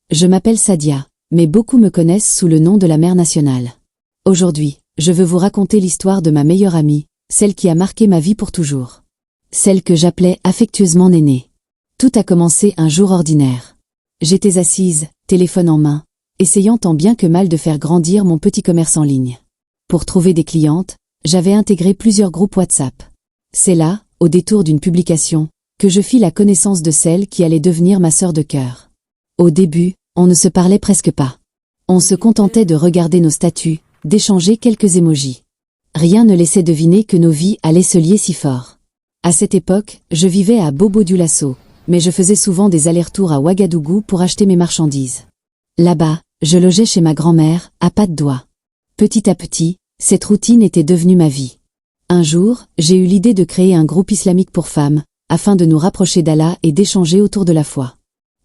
Je m'appelle Sadia, mais beaucoup me connaissent sous le nom de la mère nationale. Aujourd'hui, je veux vous raconter l'histoire de ma meilleure amie, celle qui a marqué ma vie pour toujours. Celle que j'appelais affectueusement Néné. Tout a commencé un jour ordinaire. J'étais assise, téléphone en main, essayant tant bien que mal de faire grandir mon petit commerce en ligne. Pour trouver des clientes, j'avais intégré plusieurs groupes WhatsApp. C'est là, au détour d'une publication, que je fis la connaissance de celle qui allait devenir ma sœur de cœur. Au début, on ne se parlait presque pas. On se contentait de regarder nos statuts, d'échanger quelques émojis. Rien ne laissait deviner que nos vies allaient se lier si fort. À cette époque, je vivais à Bobo-Dioulasso, mais je faisais souvent des allers-retours à Ouagadougou pour acheter mes marchandises. Là-bas, je logeais chez ma grand-mère, à pas de doigts. Petit à petit, cette routine était devenue ma vie. Un jour, j'ai eu l'idée de créer un groupe islamique pour femmes, afin de nous rapprocher d'Allah et d'échanger autour de la foi.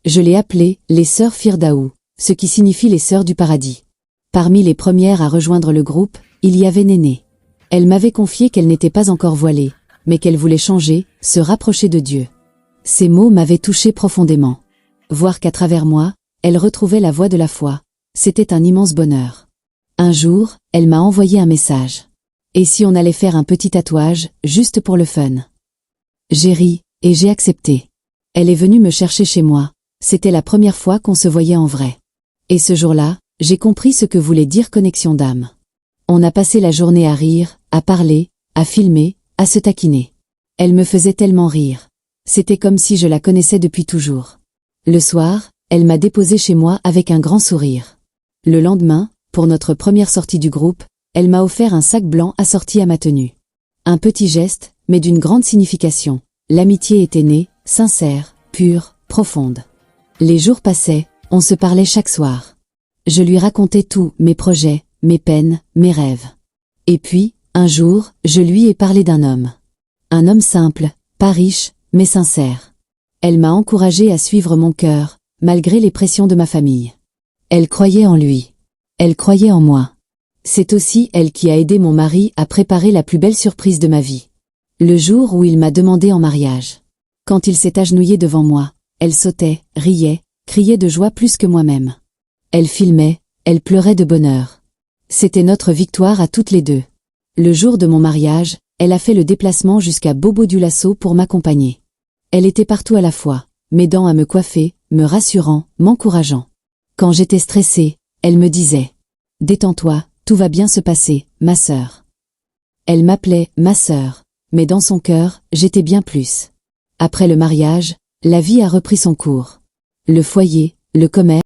Je l'ai appelé les Sœurs Firdaou, ce qui signifie les Sœurs du Paradis. Parmi les premières à rejoindre le groupe, il y avait Néné. Elle m'avait confié qu'elle n'était pas encore voilée, mais qu'elle voulait changer, se rapprocher de Dieu. Ces mots m'avaient touché profondément. Voir qu'à travers moi, elle retrouvait la voie de la foi, c'était un immense bonheur. Un jour, elle m'a envoyé un message. Et si on allait faire un petit tatouage, juste pour le fun? J'ai ri, et j'ai accepté. Elle est venue me chercher chez moi. C'était la première fois qu'on se voyait en vrai. Et ce jour-là, j'ai compris ce que voulait dire connexion d'âme. On a passé la journée à rire, à parler, à filmer, à se taquiner. Elle me faisait tellement rire. C'était comme si je la connaissais depuis toujours. Le soir, elle m'a déposé chez moi avec un grand sourire. Le lendemain, pour notre première sortie du groupe, elle m'a offert un sac blanc assorti à ma tenue. Un petit geste, mais d'une grande signification. L'amitié était née, sincère, pure, profonde. Les jours passaient, on se parlait chaque soir. Je lui racontais tout, mes projets, mes peines, mes rêves. Et puis, un jour, je lui ai parlé d'un homme. Un homme simple, pas riche, mais sincère. Elle m'a encouragé à suivre mon cœur, malgré les pressions de ma famille. Elle croyait en lui. Elle croyait en moi. C'est aussi elle qui a aidé mon mari à préparer la plus belle surprise de ma vie. Le jour où il m'a demandé en mariage. Quand il s'est agenouillé devant moi, elle sautait, riait, criait de joie plus que moi-même. Elle filmait, elle pleurait de bonheur. C'était notre victoire à toutes les deux. Le jour de mon mariage, elle a fait le déplacement jusqu'à Bobo-Dioulasso pour m'accompagner. Elle était partout à la fois, m'aidant à me coiffer, me rassurant, m'encourageant. Quand j'étais stressée, elle me disait « Détends-toi, tout va bien se passer, ma sœur ». Elle m'appelait « ma sœur », mais dans son cœur, j'étais bien plus. Après le mariage, la vie a repris son cours. Le foyer, le commerce,